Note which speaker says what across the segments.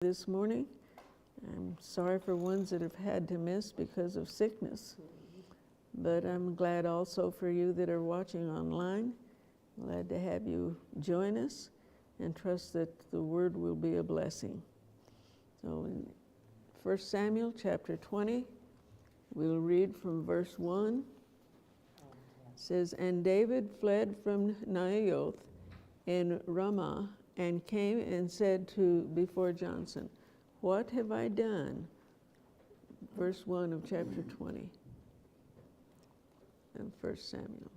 Speaker 1: this morning. I'm sorry for ones that have had to miss because of sickness, but I'm glad also for you that are watching online. Glad to have you join us and trust that the word will be a blessing. So in 1 Samuel chapter 20, we'll read from verse 1. It says, "And David fled from Naioth in Ramah and came and said before Johnson, 'What have I done?'" Verse 1 of chapter 20 of 1 Samuel.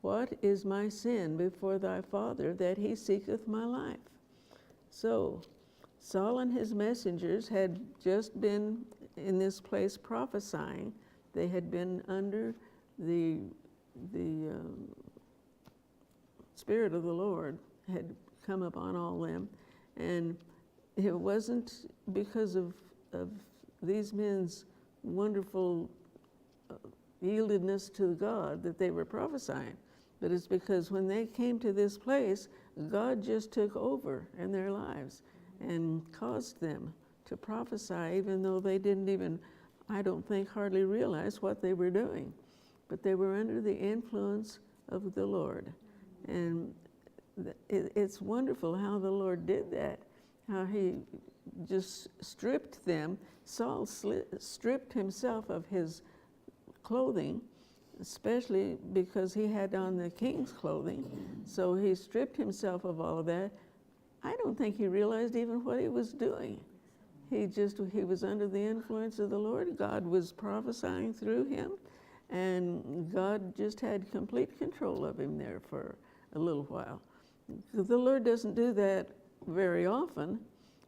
Speaker 1: "What is my sin before thy father that he seeketh my life?" So Saul and his messengers had just been in this place prophesying. They had been under the Spirit of the Lord had come upon all them, and it wasn't because of these men's wonderful yieldedness to God that they were prophesying, but it's because when they came to this place, God just took over in their lives and caused them to prophesy, even though they didn't even, I don't think, hardly realize what they were doing. But they were under the influence of the Lord. And it's wonderful how the Lord did that, how he just stripped them. Saul stripped himself of his clothing, especially because he had on the king's clothing. So he stripped himself of all of that. I don't think he realized even what he was doing. He was under the influence of the Lord. God was prophesying through him, and God just had complete control of him there for a little while. The Lord doesn't do that very often,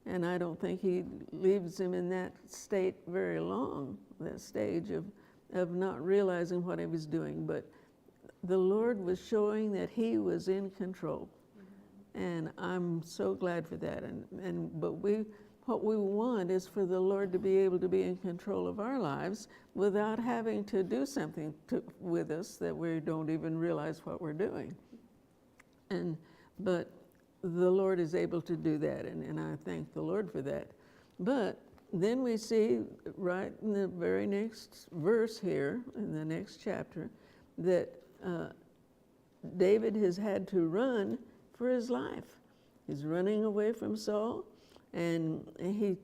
Speaker 1: and I don't think he leaves him in that state very long, that stage of not realizing what he was doing. But the Lord was showing that he was in control, and I'm so glad for that. But what we want is for the Lord to be able to be in control of our lives without having to do something with us that we don't even realize what we're doing. But the Lord is able to do that, and I thank the Lord for that. But then we see right in the very next verse here, in the next chapter, that David has had to run for his life. He's running away from Saul, and he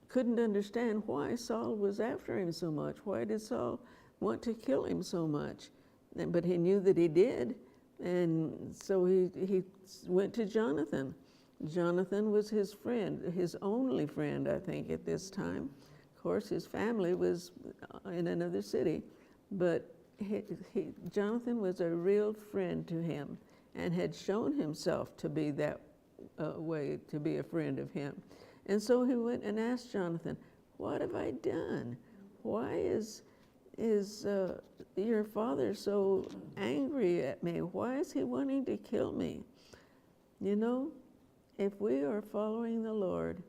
Speaker 1: couldn't understand why Saul was after him so much. Why did Saul want to kill him so much? But he knew that he did, and so he went to Jonathan. Jonathan was his friend, his only friend, I think, at this time. Of course, his family was in another city, but Jonathan was a real friend to him and had shown himself to be that way, to be a friend of him. And so he went and asked Jonathan, "What have I done? Why is your father so angry at me? Why is he wanting to kill me?" You know, if we are following the Lord,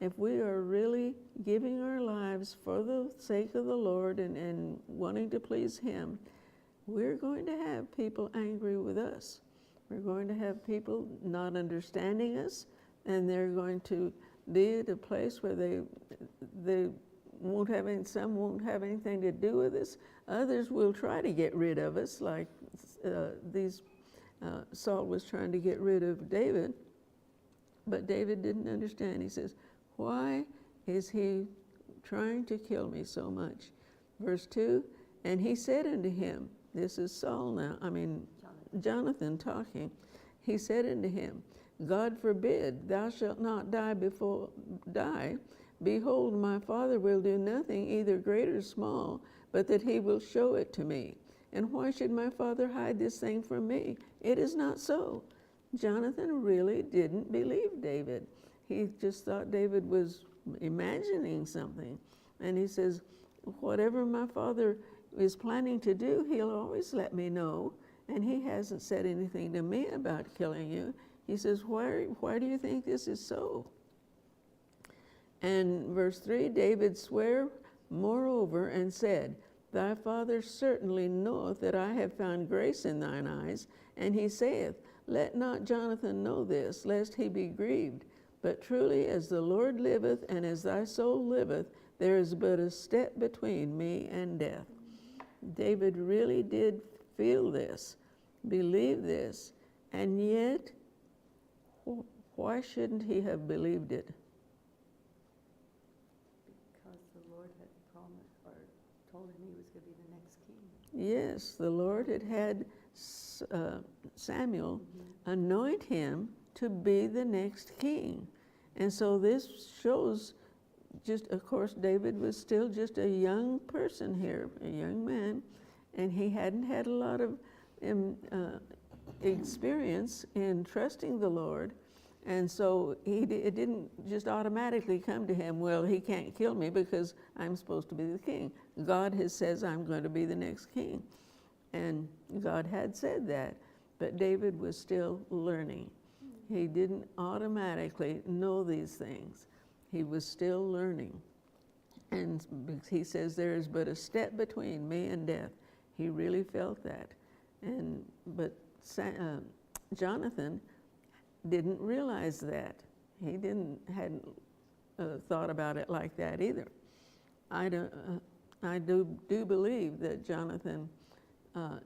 Speaker 1: if we are really giving our lives for the sake of the Lord and wanting to please him, we're going to have people angry with us. We're going to have people not understanding us, and they're going to be at a place where they won't have some won't have anything to do with us. Others will try to get rid of us, like Saul was trying to get rid of David. But David didn't understand. He says, "Why is he trying to kill me so much?" Verse 2, "And he said unto him," this is Saul now, Jonathan talking. "He said unto him, God forbid, thou shalt not die. Behold, my father will do nothing, either great or small, but that he will show it to me. And why should my father hide this thing from me? It is not so." Jonathan really didn't believe David. He just thought David was imagining something. And he says, "Whatever my father is planning to do, he'll always let me know. And he hasn't said anything to me about killing you." He says, why do you think this is so? And verse 3, "David sware moreover and said, Thy father certainly knoweth that I have found grace in thine eyes. And he saith, Let not Jonathan know this, lest he be grieved. But truly, as the Lord liveth, and as thy soul liveth, there is but a step between me and death. David really did feel this, believe this, and yet, why shouldn't he have believed it?
Speaker 2: Because the Lord had promised or told him he was going to be the next king.
Speaker 1: Yes, the Lord had Samuel anoint him to be the next king. And so this shows just, of course, David was still just a young person here, a young man, and he hadn't had a lot of experience in trusting the Lord. And so it didn't just automatically come to him, well, he can't kill me because I'm supposed to be the king. God has says I'm going to be the next king. And God had said that, but David was still learning. He didn't automatically know these things. He was still learning. And he says, there is but a step between me and death. He really felt that. But Jonathan didn't realize that. He hadn't thought about it like that either. I do believe that Jonathan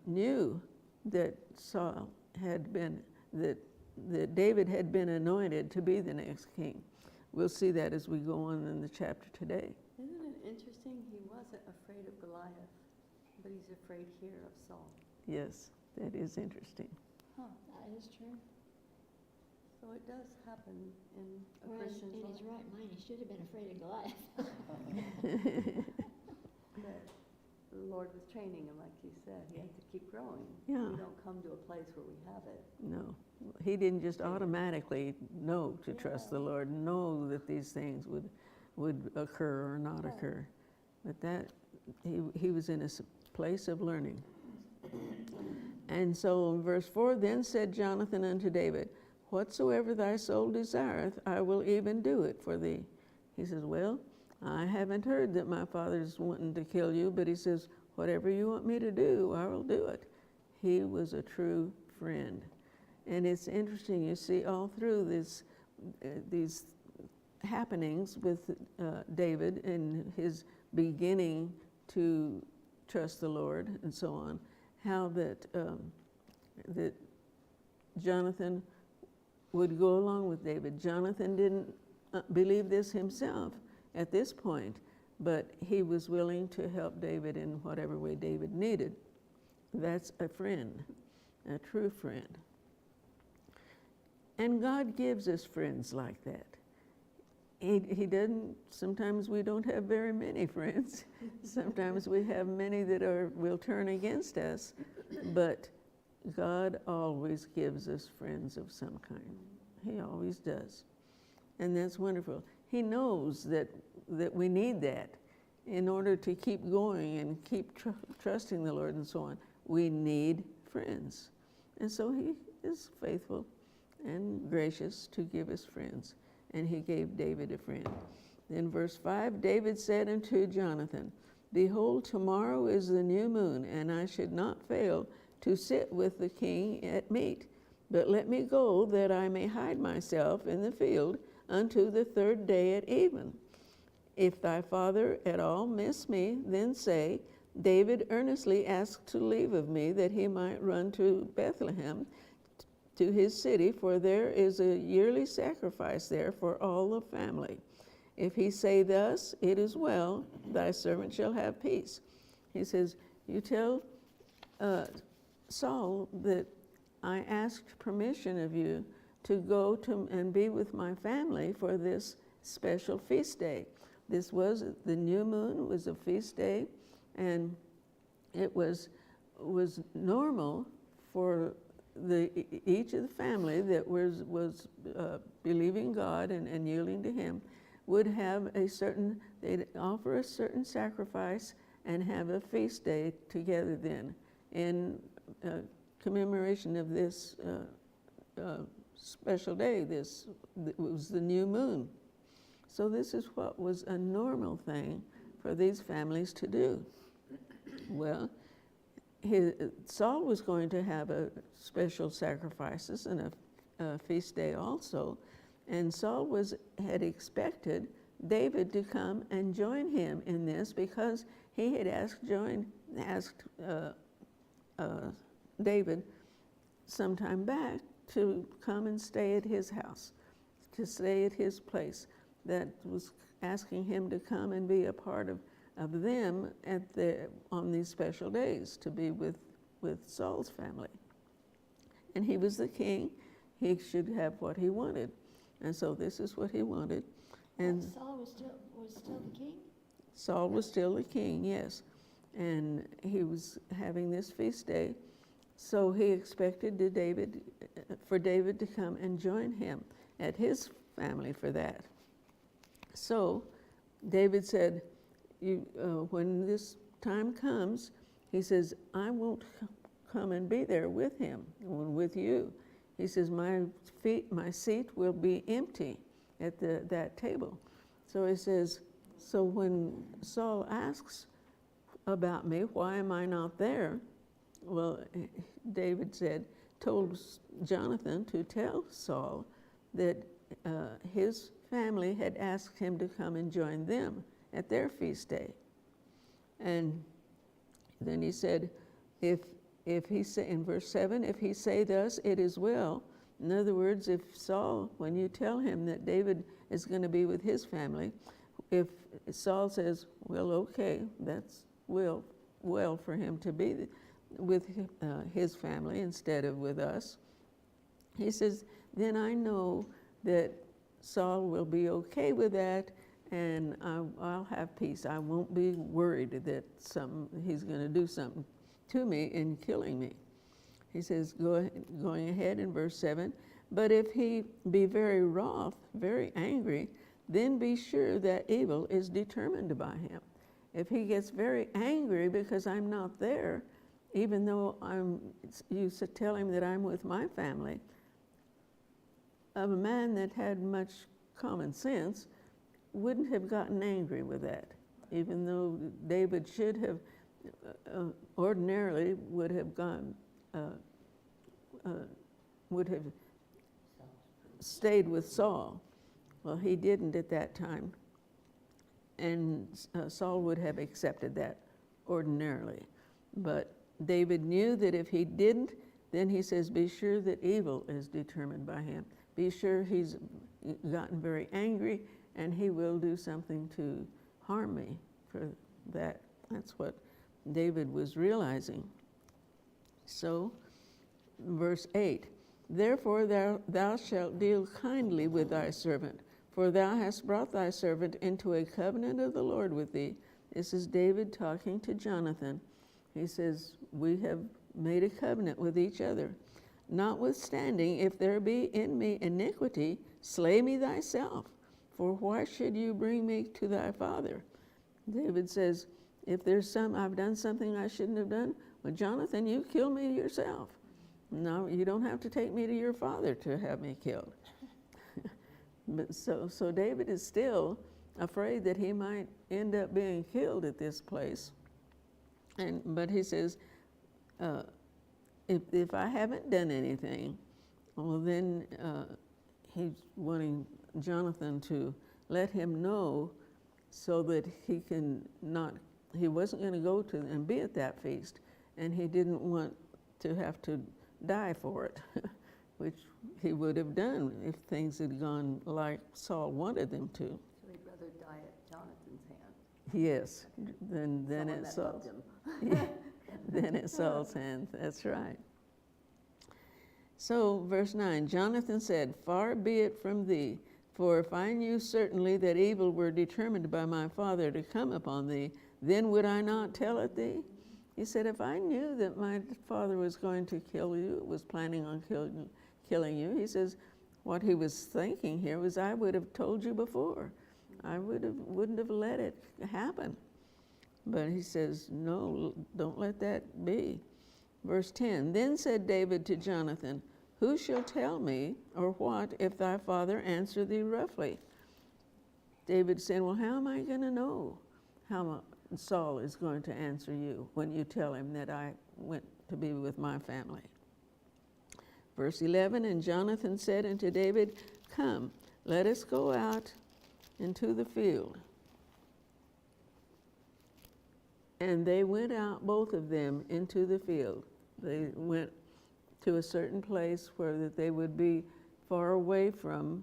Speaker 1: knew that Saul had been, that David had been anointed to be the next king. We'll see that as we go on in the chapter today.
Speaker 2: Isn't it interesting? He wasn't afraid of Goliath, but he's afraid here of Saul.
Speaker 1: Yes, that is interesting.
Speaker 3: Huh, that is true.
Speaker 2: So it does happen in a
Speaker 3: Whereas
Speaker 2: Christian's
Speaker 3: in
Speaker 2: life.
Speaker 3: his right mind, he should have been afraid of Goliath.
Speaker 2: But the Lord was training him, like you said. He had to keep growing.
Speaker 1: Yeah.
Speaker 2: We don't come to a place where we have it.
Speaker 1: No, he didn't just automatically know to trust the Lord, know that these things would occur or not occur. But that, he was in a place of learning. And so in verse 4, then said Jonathan unto David, whatsoever thy soul desireth, I will even do it for thee. He says, well, I haven't heard that my father's wanting to kill you, but he says, whatever you want me to do, I will do it. He was a true friend. And it's interesting, you see all through these happenings with David and his beginning to trust the Lord and so on, how that Jonathan would go along with David. Jonathan didn't believe this himself at this point, but he was willing to help David in whatever way David needed. That's a friend, a true friend. And God gives us friends like that. He doesn't, sometimes we don't have very many friends. Sometimes we have many that will turn against us, but God always gives us friends of some kind. He always does. And that's wonderful. He knows that we need that in order to keep going and keep trusting the Lord and so on. We need friends. And so he is faithful and gracious to give us friends. And he gave David a friend. Then verse 5, David said unto Jonathan, behold, tomorrow is the new moon, and I should not fail to sit with the king at meat. But let me go that I may hide myself in the field unto the third day at even. If thy father at all miss me, then say, David earnestly asked to leave of me that he might run to Bethlehem, to his city, for there is a yearly sacrifice there for all the family. If he say thus, it is well, thy servant shall have peace. He says, you tell Saul that I asked permission of you to go to and be with my family for this special feast day. This was, the new moon was a feast day, and it was normal for each of the family that was believing God and yielding to him would have they'd offer a certain sacrifice and have a feast day together then in commemoration of this special day. It was the new moon. So this is what was a normal thing for these families to do. Well, Saul was going to have a special sacrifices and a feast day also, And Saul had expected David to come and join him in this, because he had asked David some time back to come and stay at his house, to stay at his place. That was asking him to come and be a part of them on these special days, to be with Saul's family. And he was the king. He should have what he wanted. And so this is what he wanted. And
Speaker 3: Saul was still the king?
Speaker 1: Saul was still the king, yes. And he was having this feast day. So he expected for David to come and join him at his family for that. So David said, when this time comes, he says, I won't come and be there with him, with you. He says, my seat will be empty at that table. So he says, so when Saul asks about me, why am I not there? Well, David told Jonathan to tell Saul that his family had asked him to come and join them at their feast day. And then he said, if he say, in verse 7, if he say thus, it is well. In other words, if Saul, when you tell him that David is going to be with his family, if Saul says, well, okay, that's well for him to be with his family instead of with us, he says, then I know that Saul will be okay with that, and I'll have peace. I won't be worried that he's going to do something to me in killing me. He says, going ahead in verse 7, but if he be very wroth, very angry, then be sure that evil is determined by him. If he gets very angry because I'm not there, even though you tell him that I'm with my family, a man that had much common sense wouldn't have gotten angry with that, even though David should have ordinarily would have stayed with Saul. Well, he didn't at that time, and Saul would have accepted that ordinarily. But David knew that if he didn't, then he says, be sure that evil is determined by him. Be sure he's gotten very angry, and he will do something to harm me for that. That's what David was realizing. So, verse 8, therefore thou shalt deal kindly with thy servant, for thou hast brought thy servant into a covenant of the Lord with thee. This is David talking to Jonathan. He says, we have made a covenant with each other. Notwithstanding, if there be in me iniquity, slay me thyself, for why should you bring me to thy father? David says, if I've done something I shouldn't have done, well, Jonathan, you kill me yourself. No, you don't have to take me to your father to have me killed. But so David is still afraid that he might end up being killed at this place. But he says, if I haven't done anything, well, then he's wanting Jonathan to let him know so that he wasn't going to go to and be at that feast, and he didn't want to have to die for it, which he would have done if things had gone like Saul wanted them to.
Speaker 2: So he'd rather die at Jonathan's hand.
Speaker 1: Yes, than at Saul's. Than at Saul's hand, that's right. So, verse 9, Jonathan said, far be it from thee, for if I knew certainly that evil were determined by my father to come upon thee, then would I not tell it thee? He said, if I knew that my father was going to kill you, was planning on killing you, he says, what he was thinking here was, I would have told you before. I wouldn't have let it happen. But he says, no, don't let that be. Verse 10, then said David to Jonathan, who shall tell me, or what, if thy father answer thee roughly? David said, well, how am I going to know how Saul is going to answer you when you tell him that I went to be with my family? Verse 11, and Jonathan said unto David, come, let us go out into the field. And they went out, both of them, into the field. They went to a certain place where that they would be far away from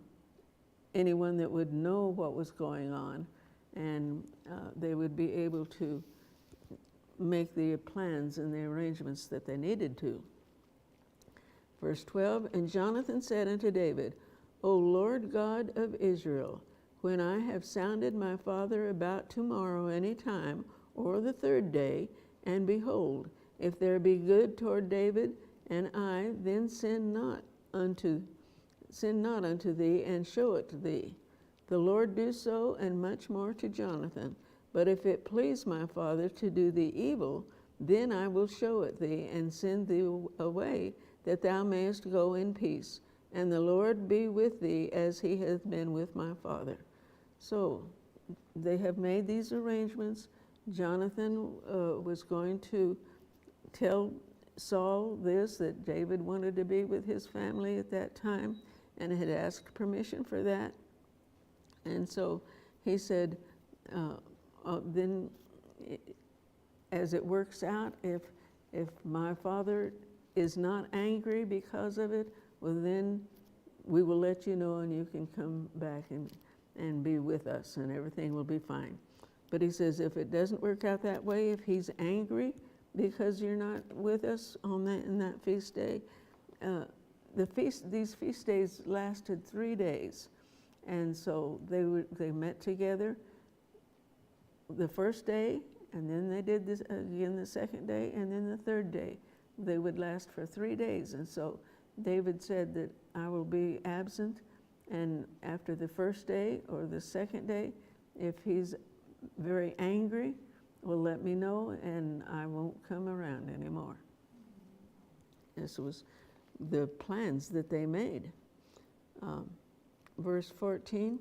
Speaker 1: anyone that would know what was going on, and they would be able to make the plans and the arrangements that they needed to. Verse 12, and Jonathan said unto David, O Lord God of Israel, when I have sounded my father about tomorrow any time, or the third day, and behold, if there be good toward David and I, then sin not unto thee, and show it to thee. The Lord do so, and much more to Jonathan. But if it please my father to do thee evil, then I will show it thee, and send thee away, that thou mayest go in peace. And the Lord be with thee, as he hath been with my father. So they have made these arrangements. Jonathan was going to tell Saul this, that David wanted to be with his family at that time, and had asked permission for that. And so he said, then as it works out, if my father is not angry because of it, well, then we will let you know, and you can come back and be with us, and everything will be fine. But he says, if it doesn't work out that way, if he's angry because you're not with us in that feast day, these feast days lasted 3 days. And so they met together the first day, and then they did this again the second day, and then the third day. They would last for 3 days. And so David said that I will be absent, and after the first day or the second day, if he's very angry, will let me know, and I won't come around anymore. This was the plans that they made. Verse 14,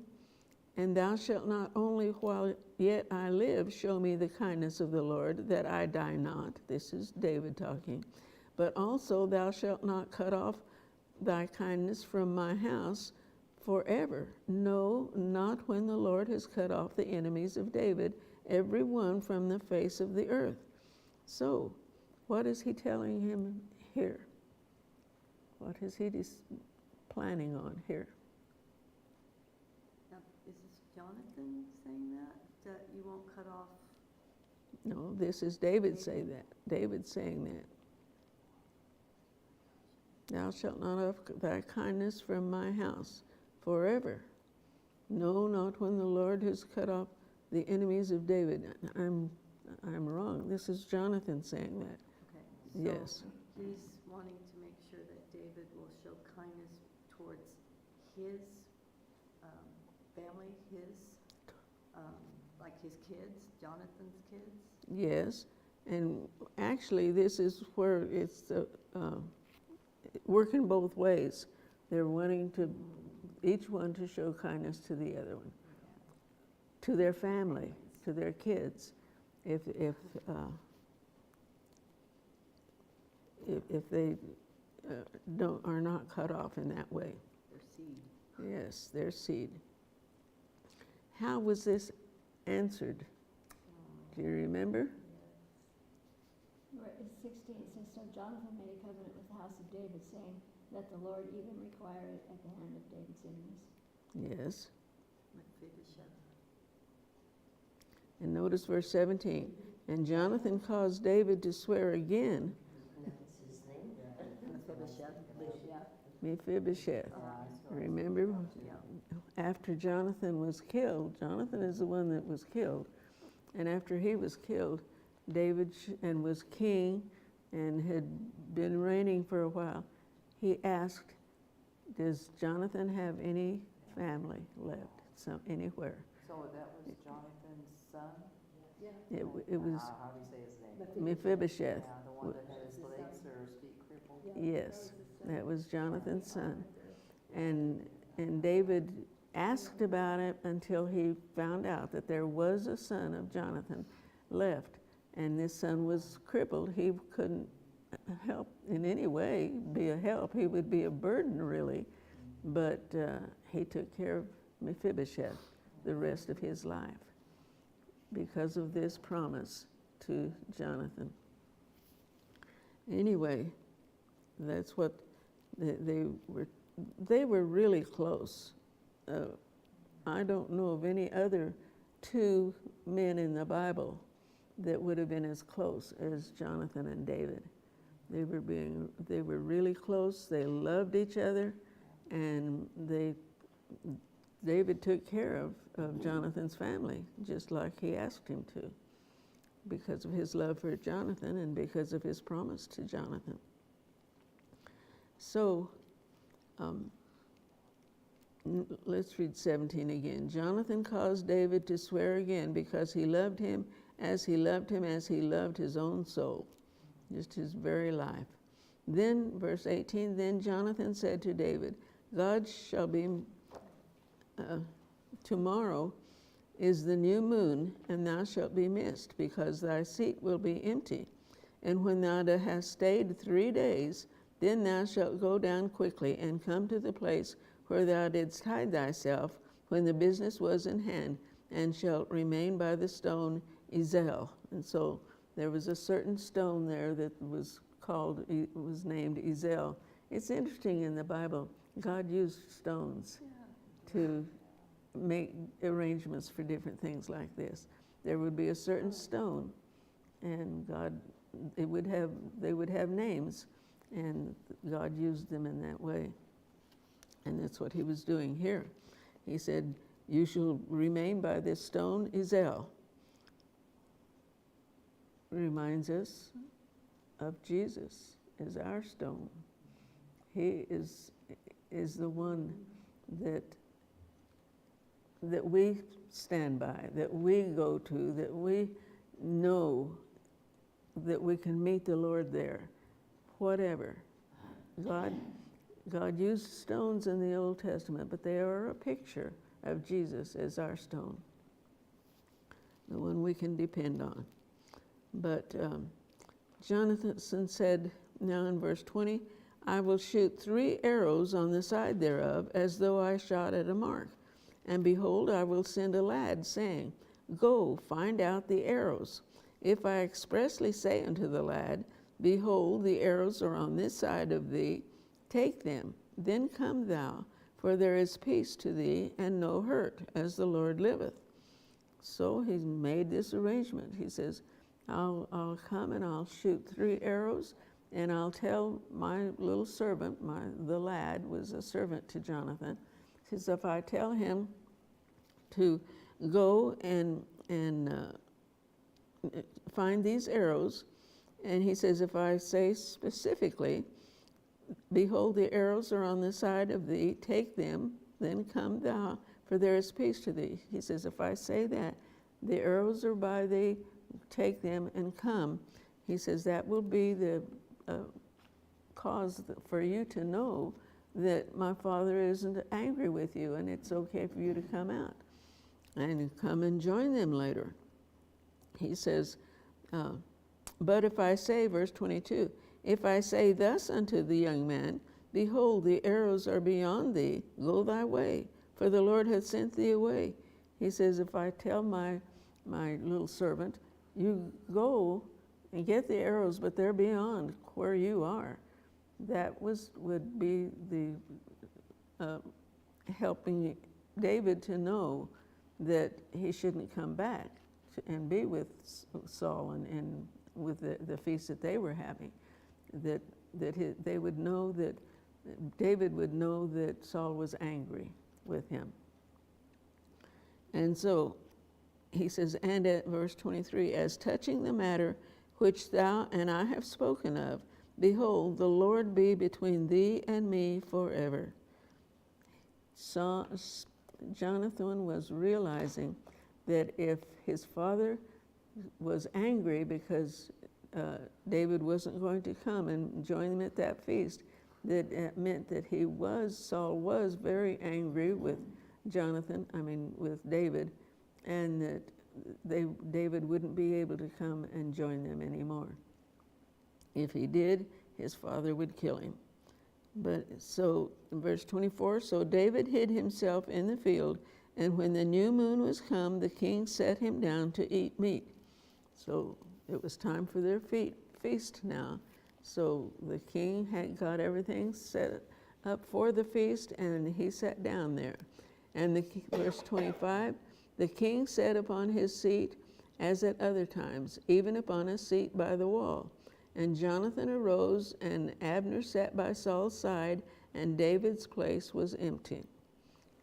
Speaker 1: and thou shalt not only while yet I live show me the kindness of the Lord, that I die not. This is David talking. But also thou shalt not cut off thy kindness from my house forever. No, not when the Lord has cut off the enemies of David, every one from the face of the earth. So, what is he telling him here? What is he planning on here?
Speaker 2: Now, is this Jonathan saying that you won't cut off?
Speaker 1: No, this is David saying that. David saying that. Thou shalt not have thy kindness from my house forever. No, not when the Lord has cut off the enemies of David. I'm wrong. This is Jonathan saying that.
Speaker 2: Okay. So
Speaker 1: Yes.
Speaker 2: he's wanting to make sure that David will show kindness towards his family, like his kids, Jonathan's kids.
Speaker 1: Yes. And actually, this is where it's working both ways. They're wanting to, each one to show kindness to the other one, to their family, to their kids. If they are not cut off in that way.
Speaker 2: Their seed.
Speaker 1: Yes, their seed. How was this answered? Do you remember?
Speaker 3: Verse 16, it says, so Jonathan made a covenant with the house of David, saying, let the Lord even require it at the hand of David's enemies.
Speaker 1: Yes.
Speaker 2: Mephibosheth.
Speaker 1: And notice verse 17. And Jonathan caused David to swear again. Mephibosheth. Remember? After Jonathan was killed, Jonathan is the one that was killed. And after he was killed, David was king and had been reigning for a while. He asked, does Jonathan have any family left anywhere?
Speaker 4: So that was Jonathan's son?
Speaker 1: Yeah. It was
Speaker 4: How do you say his name?
Speaker 1: Mephibosheth.
Speaker 4: Yeah, the one that had his legs or his feet crippled?
Speaker 1: Yes, that was Jonathan's son. And David asked about it until he found out that there was a son of Jonathan left. And this son was crippled. He couldn't help in any way, be a help. He would be a burden, really. but he took care of Mephibosheth the rest of his life because of this promise to Jonathan. Anyway, that's what they were really close. I don't know of any other two men in the Bible that would have been as close as Jonathan and David. They were really close. They loved each other, and David took care of Jonathan's family just like he asked him to, because of his love for Jonathan and because of his promise to Jonathan. So let's read 17 again. Jonathan caused David to swear again because he loved him as he loved his own soul, just his very life. Then, verse 18, then Jonathan said to David, God shall be, tomorrow is the new moon, and thou shalt be missed, because thy seat will be empty. And when thou hast stayed 3 days, then thou shalt go down quickly and come to the place where thou didst hide thyself when the business was in hand, and shalt remain by the stone Ezel. And so there was a certain stone there that was named Ezel. It's interesting in the Bible, God used stones to make arrangements for different things like this. There would be a certain stone, and they would have names, and God used them in that way. And that's what he was doing here. He said, you shall remain by this stone Ezel. Reminds us of Jesus as our stone. He is the one that we stand by, that we go to, that we know that we can meet the Lord there, whatever. God used stones in the Old Testament, but they are a picture of Jesus as our stone, the one we can depend on. But Jonathan said, now in verse 20, I will shoot 3 arrows on the side thereof, as though I shot at a mark. And behold, I will send a lad, saying, Go, find out the arrows. If I expressly say unto the lad, Behold, the arrows are on this side of thee, take them, then come thou, for there is peace to thee, and no hurt, as the Lord liveth. So he made this arrangement. He says, I'll come and I'll shoot 3 arrows, and I'll tell my little servant, the lad was a servant to Jonathan. He says, if I tell him to go and find these arrows, and he says, if I say specifically, behold, the arrows are on the side of thee, take them, then come thou, for there is peace to thee. He says, if I say that, the arrows are by thee, take them and come. He says, that will be the cause for you to know that my Father isn't angry with you, and it's okay for you to come out and come and join them later. He says, but if I say, verse 22, if I say thus unto the young man, behold, the arrows are beyond thee, go thy way, for the Lord hath sent thee away. He says, if I tell my little servant, you go and get the arrows, but they're beyond where you are, that would be the helping David to know that he shouldn't come back and be with Saul and with the feast that they were having. They would know that David would know that Saul was angry with him. And so he says, and at verse 23, as touching the matter which thou and I have spoken of, behold, the Lord be between thee and me forever. So Jonathan was realizing that if his father was angry because David wasn't going to come and join them at that feast, that it meant that Saul was very angry with with David, and that David wouldn't be able to come and join them anymore. If he did, his father would kill him. But so, in verse 24, so David hid himself in the field, and when the new moon was come, the king set him down to eat meat. So it was time for their feast now. So the king had got everything set up for the feast, and he sat down there. And verse 25, the king sat upon his seat as at other times, even upon a seat by the wall. And Jonathan arose, and Abner sat by Saul's side, and David's place was empty.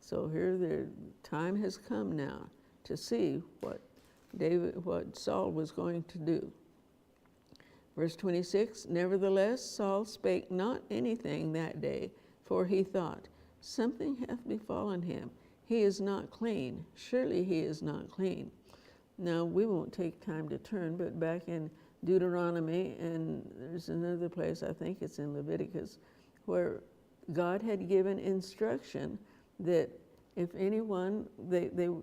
Speaker 1: So here the time has come now to see what Saul was going to do. Verse 26, nevertheless Saul spake not anything that day, for he thought, something hath befallen him. He is not clean. Surely he is not clean. Now, we won't take time to turn, but back in Deuteronomy, and there's another place, I think it's in Leviticus, where God had given instruction that if anyone,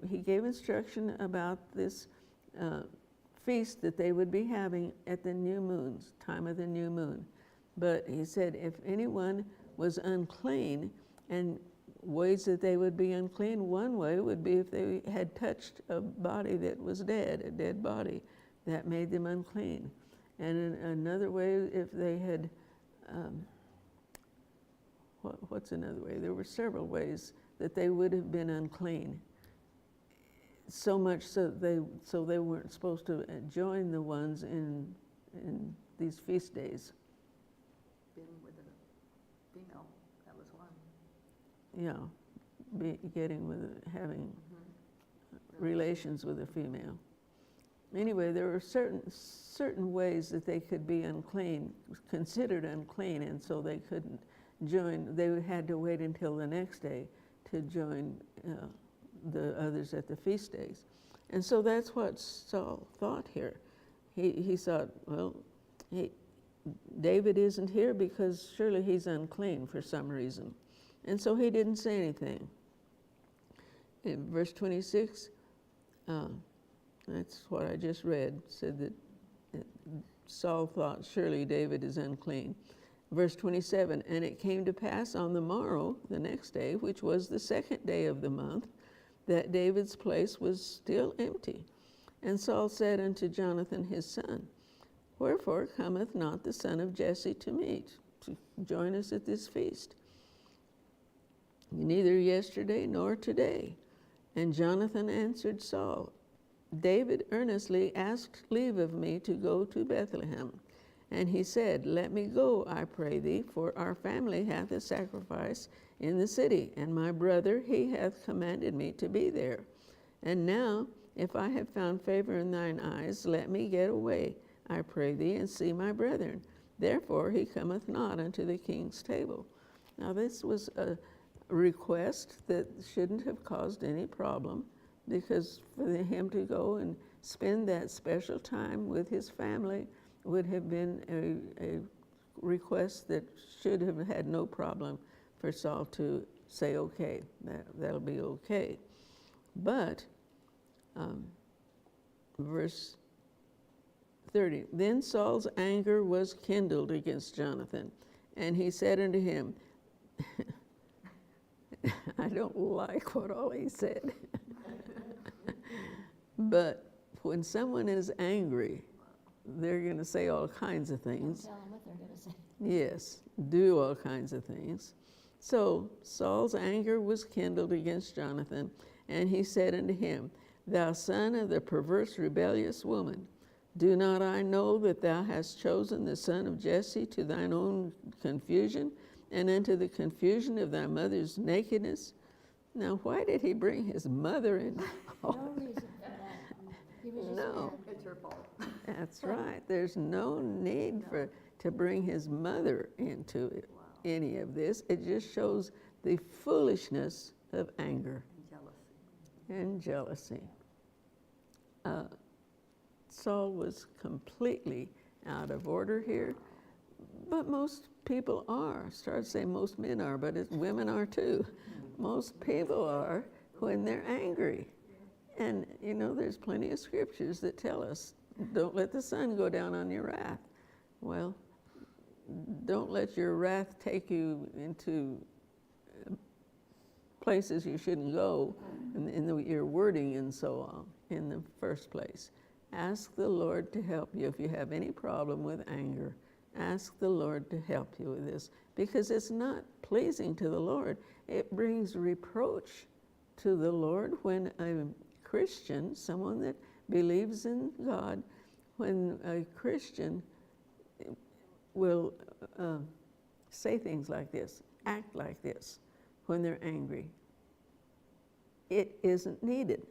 Speaker 1: he gave instruction about this feast that they would be having at the new moon's time of the new moon. But he said if anyone was unclean, and ways that they would be unclean, one way would be if they had touched a body that was dead, a dead body, that made them unclean. And another way, if they had, what's another way? There were several ways that they would have been unclean. So much so they weren't supposed to join the ones in these feast days.
Speaker 2: Being with a female, that was one.
Speaker 1: Yeah, having relations with a female. Anyway, there were certain ways that they could be unclean, considered unclean, and so they couldn't join. They had to wait until the next day to join the others at the feast days. And so that's what Saul thought here. He thought, well, David isn't here because surely he's unclean for some reason. And so he didn't say anything. In verse 26, that's what I just read, said that Saul thought surely David is unclean. Verse 27, and it came to pass on the morrow, the next day, which was the second day of the month, that David's place was still empty. And Saul said unto Jonathan his son, wherefore cometh not the son of Jesse to meet, to join us at this feast? Neither yesterday nor today. And Jonathan answered Saul, David earnestly asked leave of me to go to Bethlehem. And he said, let me go, I pray thee, for our family hath a sacrifice in the city, and my brother, he hath commanded me to be there. And now, if I have found favor in thine eyes, let me get away, I pray thee, and see my brethren. Therefore he cometh not unto the king's table. Now this was a request that shouldn't have caused any problem, because for him to go and spend that special time with his family would have been a request that should have had no problem for Saul to say, okay, that'll be okay. But verse 30, then Saul's anger was kindled against Jonathan, and he said unto him, I don't like what all he said. But when someone is angry, they're going to say all kinds of things.
Speaker 3: Tell them what they're going to say.
Speaker 1: Yes, do all kinds of things. So Saul's anger was kindled against Jonathan, and he said unto him, thou son of the perverse rebellious woman, do not I know that thou hast chosen the son of Jesse to thine own confusion, and unto the confusion of thy mother's nakedness? Now, why did he bring his mother in?
Speaker 3: No reason for that. He was just
Speaker 1: No.
Speaker 3: mad.
Speaker 2: It's her fault.
Speaker 1: That's right. There's no need to bring his mother into it, any of this. It just shows the foolishness of anger and jealousy. Saul was completely out of order here, but most people are. I started to say most men are, but women are too. Most people are when they're angry. And, you know, there's plenty of scriptures that tell us, don't let the sun go down on your wrath. Well, don't let your wrath take you into places you shouldn't go in your wording and so on in the first place. Ask the Lord to help you. If you have any problem with anger, ask the Lord to help you with this, because it's not pleasing to the Lord. It brings reproach to the Lord when a Christian, someone that believes in God, when a Christian will say things like this, act like this when they're angry. It isn't needed,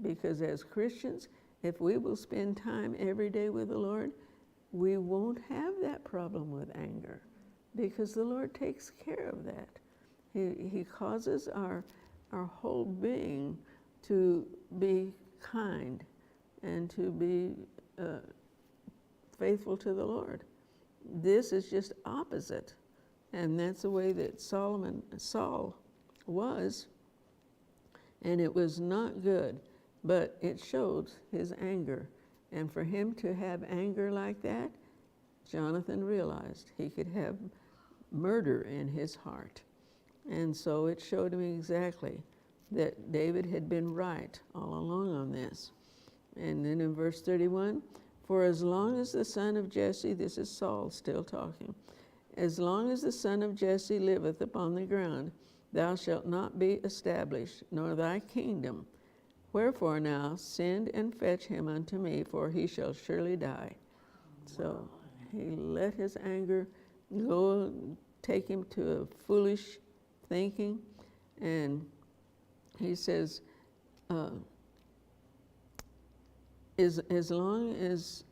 Speaker 1: because as Christians, if we will spend time every day with the Lord, we won't have that problem with anger, because the Lord takes care of that. He causes our whole being to be kind and to be faithful to the Lord. This is just opposite, and that's the way that Saul was, and it was not good, but it showed his anger. And for him to have anger like that, Jonathan realized he could have murder in his heart. And so it showed him exactly that David had been right all along on this. And then in verse 31, for as long as the son of Jesse, this is Saul still talking, as long as the son of Jesse liveth upon the ground, thou shalt not be established, nor thy kingdom. Wherefore now send and fetch him unto me, for he shall surely die. So he let his anger go, take him to a foolish thinking, and he says, as long as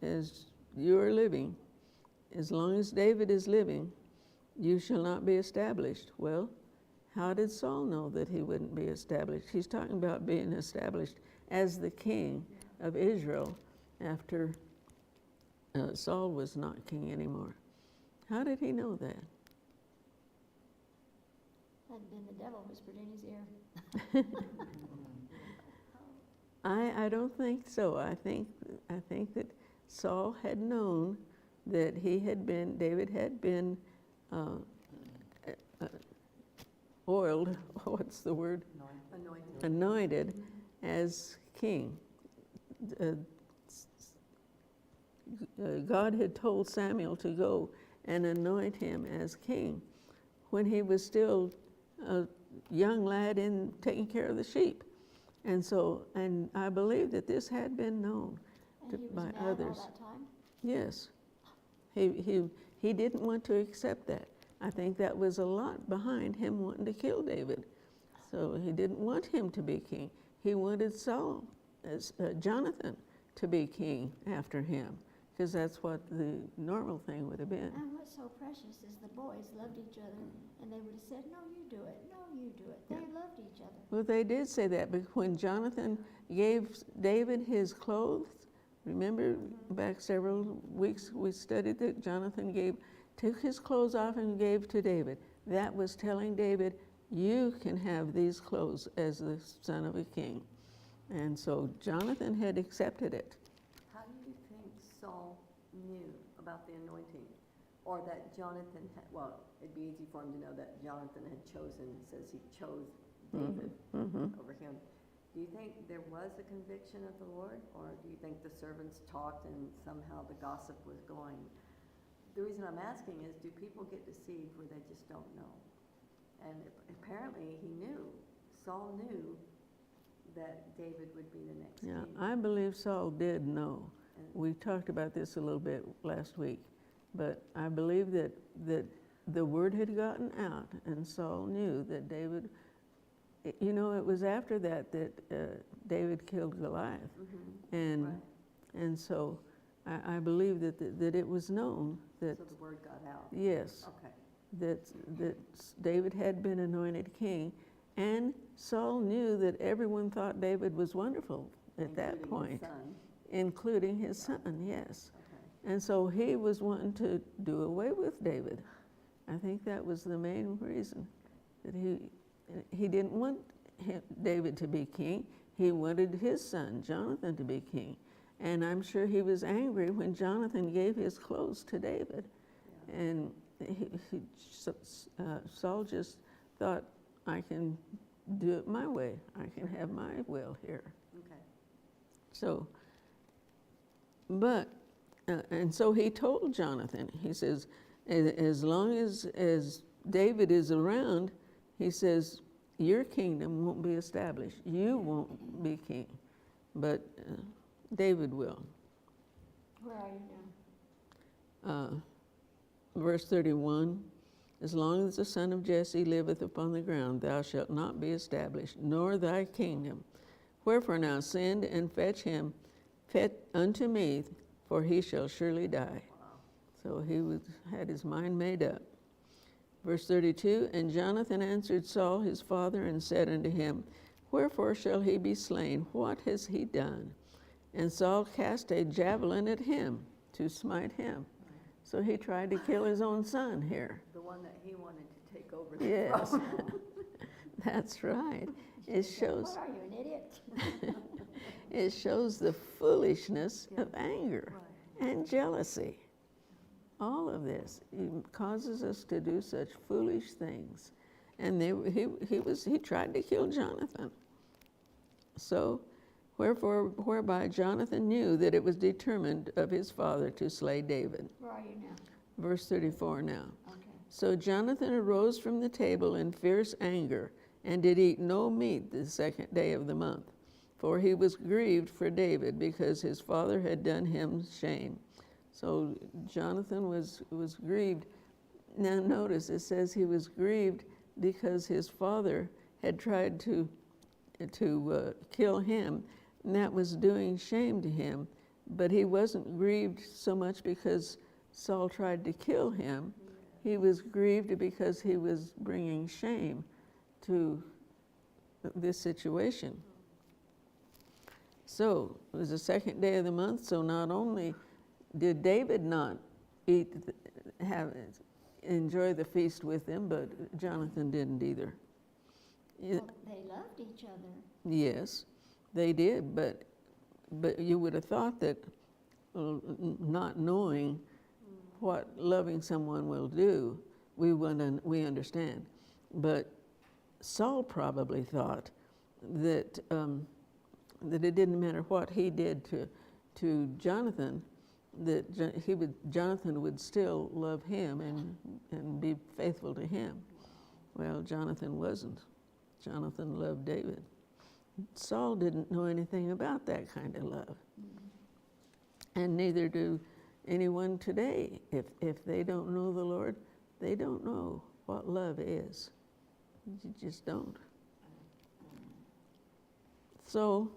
Speaker 1: you are living, as long as David is living, you shall not be established. Well, how did Saul know that he wouldn't be established? He's talking about being established as the king of Israel after Saul was not king anymore. How did he know that?
Speaker 3: Had been the devil whispered in his ear.
Speaker 1: I don't think so. I think that Saul had known that David had been oiled, what's the word? Anointed as king. God had told Samuel to go and anoint him as king when he was still a young lad in taking care of the sheep. And I believe that this had been known by others.
Speaker 3: All that time?
Speaker 1: Yes. He didn't want to accept that. I think that was a lot behind him wanting to kill David. So he didn't want him to be king. He wanted Saul, Jonathan, to be king after him, because that's what the normal thing would have been.
Speaker 3: And what's so precious is the boys loved each other, and they would have said, no, you do it, no, you do it. They loved each other.
Speaker 1: Well, they did say that, but when Jonathan gave David his clothes, remember back several weeks we studied that Jonathan took his clothes off and gave to David. That was telling David, you can have these clothes as the son of a king. And so Jonathan had accepted it.
Speaker 2: How do you think Saul knew about the anointing? Or that Jonathan had, well, it'd be easy for him to know that Jonathan had chosen, it says he chose David over him. Do you think there was a conviction of the Lord? Or do you think the servants talked and somehow the gossip was going? The reason I'm asking is, do people get deceived where they just don't know? And apparently he knew, Saul knew that David would be the next
Speaker 1: Yeah,
Speaker 2: king.
Speaker 1: I believe Saul did know. We talked about this a little bit last week, but I believe that the word had gotten out, and Saul knew that David, you know, it was after that David killed Goliath. And
Speaker 2: Right.
Speaker 1: and so I believe that it was known that,
Speaker 2: So the word got out.
Speaker 1: yes,
Speaker 2: Okay.
Speaker 1: that David had been anointed king, and Saul knew that everyone thought David was wonderful at that
Speaker 2: Including
Speaker 1: point,
Speaker 2: his son.
Speaker 1: including his son, yes.
Speaker 2: Okay.
Speaker 1: And so he was wanting to do away with David. I think that was the main reason, that he didn't want David to be king. He wanted his son, Jonathan, to be king. And I'm sure he was angry when Jonathan gave his clothes to David.
Speaker 2: Yeah.
Speaker 1: And Saul just thought, I can do it my way. I can have my will here.
Speaker 2: Okay.
Speaker 1: So, but, and so he told Jonathan, he says, as long as David is around, he says, your kingdom won't be established. You won't be king, but David will.
Speaker 3: Where are you now?
Speaker 1: Verse 31, as long as the son of Jesse liveth upon the ground, thou shalt not be established, nor thy kingdom. Wherefore now send and fetch him unto me, for he shall surely die.
Speaker 2: Wow.
Speaker 1: So he had his mind made up. Verse 32, and Jonathan answered Saul his father and said unto him, wherefore shall he be slain? What has he done? And Saul cast a javelin at him to smite him. So he tried to kill his own son here.
Speaker 2: The one that he wanted to take over the
Speaker 1: Yes,
Speaker 2: throne.
Speaker 1: that's right. It shows,
Speaker 3: What are you, an idiot?
Speaker 1: it shows the foolishness of anger
Speaker 2: Right.
Speaker 1: and jealousy. All of this causes us to do such foolish things. And he tried to kill Jonathan. So, whereby Jonathan knew that it was determined of his father to slay David.
Speaker 3: Where are you now?
Speaker 1: Verse 34 now.
Speaker 3: Okay.
Speaker 1: So Jonathan arose from the table in fierce anger, and did eat no meat the second day of the month. For he was grieved for David, because his father had done him shame. So Jonathan was grieved. Now notice, it says he was grieved because his father had tried to kill him, and that was doing shame to him. But he wasn't grieved so much because Saul tried to kill him. He was grieved because he was bringing shame to this situation. So it was the second day of the month, so not only did David not enjoy the feast with them, but Jonathan didn't either.
Speaker 3: Well, they loved each other.
Speaker 1: Yes, they did, but you would have thought that, not knowing what loving someone will do, we understand. But Saul probably thought that it didn't matter what he did to Jonathan, that Jonathan would still love him and be faithful to him. Well, Jonathan wasn't. Jonathan loved David. Saul didn't know anything about that kind of love. And neither do anyone today. If they don't know the Lord, they don't know what love is. You just don't. So,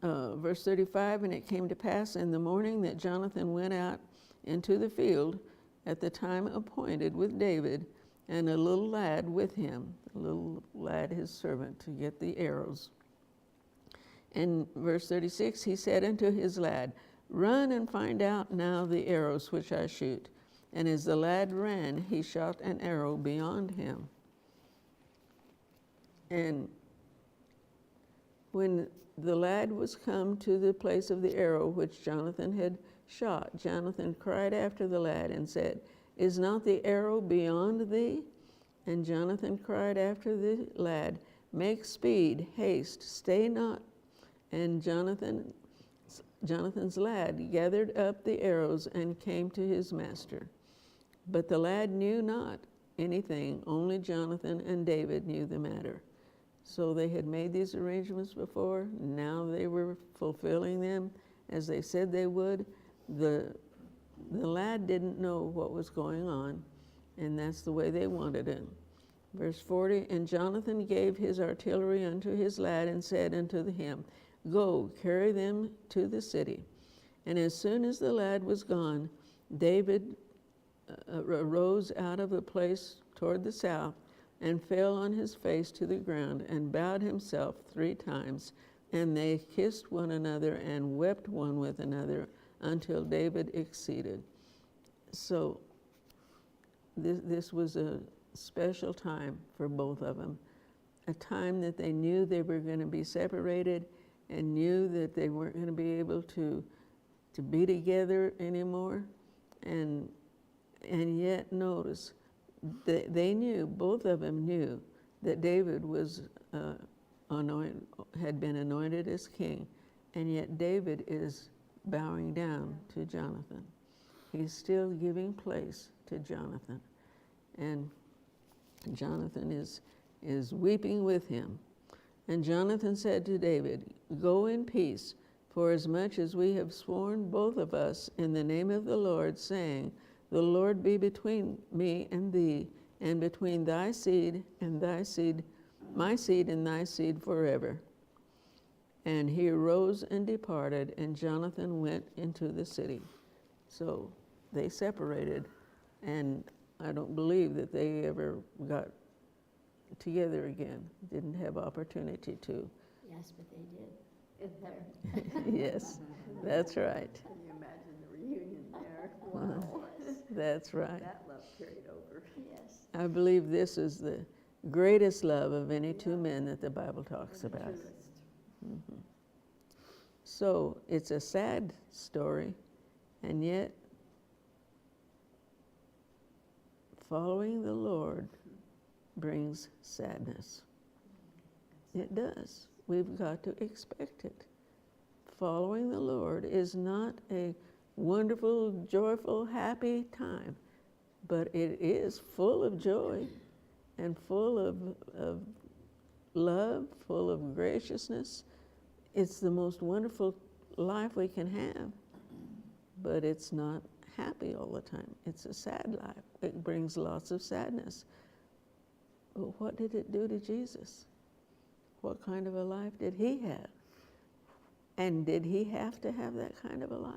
Speaker 1: verse 35, and it came to pass in the morning that Jonathan went out into the field at the time appointed with David, and a little lad with him, a little lad, his servant, to get the arrows. And verse 36, he said unto his lad, run and find out now the arrows which I shoot. And as the lad ran, he shot an arrow beyond him. And when the lad was come to the place of the arrow which Jonathan had shot, Jonathan cried after the lad and said, is not the arrow beyond thee? And Jonathan cried after the lad, make speed, haste, stay not. And Jonathan's lad gathered up the arrows and came to his master. But the lad knew not anything, only Jonathan and David knew the matter. So they had made these arrangements before, now they were fulfilling them as they said they would. The lad didn't know what was going on, and that's the way they wanted it. Verse 40, and Jonathan gave his artillery unto his lad and said unto him, go, carry them to the city. And as soon as the lad was gone, David arose out of the place toward the south and fell on his face to the ground and bowed himself 3 times. And they kissed one another and wept one with another until David exceeded. So this was a special time for both of them, a time that they knew they were going to be separated and knew that they weren't going to be able to be together anymore. And And yet, notice, they knew, both of them knew, that David was had been anointed as king, and yet David is bowing down to Jonathan. He's still giving place to Jonathan. And Jonathan is weeping with him. And Jonathan said to David, "Go in peace, for as much as we have sworn both of us in the name of the Lord, saying, the Lord be between me and thee, and between thy seed and thy seed, my seed and thy seed forever." And he arose and departed, and Jonathan went into the city. So they separated, and I don't believe that they ever got together again. Didn't have opportunity to.
Speaker 3: Yes, but they did.
Speaker 1: Yes, that's right.
Speaker 2: Can you imagine the reunion there? Wow.
Speaker 1: That's right.
Speaker 2: That love carried over.
Speaker 3: Yes.
Speaker 1: I believe this is the greatest love of any two men that the Bible talks about.
Speaker 2: Truest.
Speaker 1: So it's a sad story, and yet following the Lord brings sadness. It does. We've got to expect it. Following the Lord is not a wonderful, joyful, happy time, but it is full of joy and full of love, full of graciousness. It's the most wonderful life we can have, but it's not happy all the time. It's a sad life. It brings lots of sadness. But what did it do to Jesus? What kind of a life did he have? And did he have to have that kind of a life?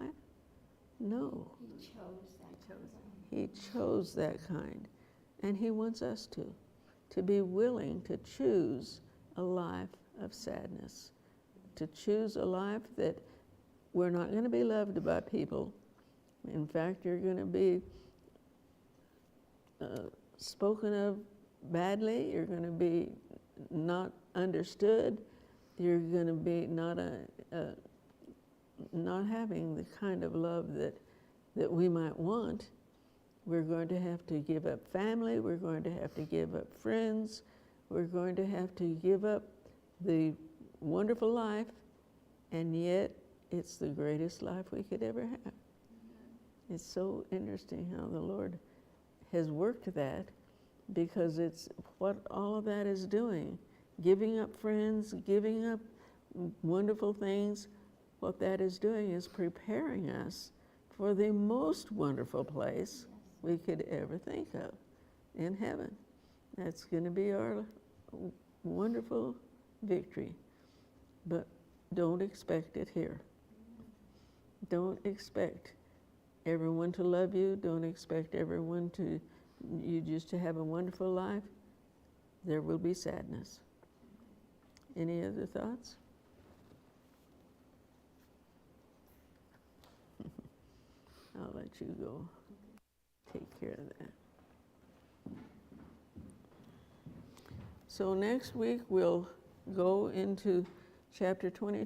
Speaker 1: No.
Speaker 3: He chose that.
Speaker 1: He chose that kind. And he wants us to be willing to choose a life of sadness, to choose a life that we're not going to be loved by people. In fact, you're going to be spoken of badly. You're going to be not understood. You're going to be not having the kind of love that we might want. We're going to have to give up family. We're going to have to give up friends. We're going to have to give up the wonderful life, and yet it's the greatest life we could ever have. It's so interesting how the Lord has worked that, because it's what all of that is doing. Giving up friends, giving up wonderful things, what that is doing is preparing us for the most wonderful place we could ever think of in heaven. That's going to be our wonderful victory. But don't expect it here. Don't expect everyone to love you. Don't expect everyone to have a wonderful life. There will be sadness. Any other thoughts? I'll let you go take care of that. So next week we'll go into chapter 20.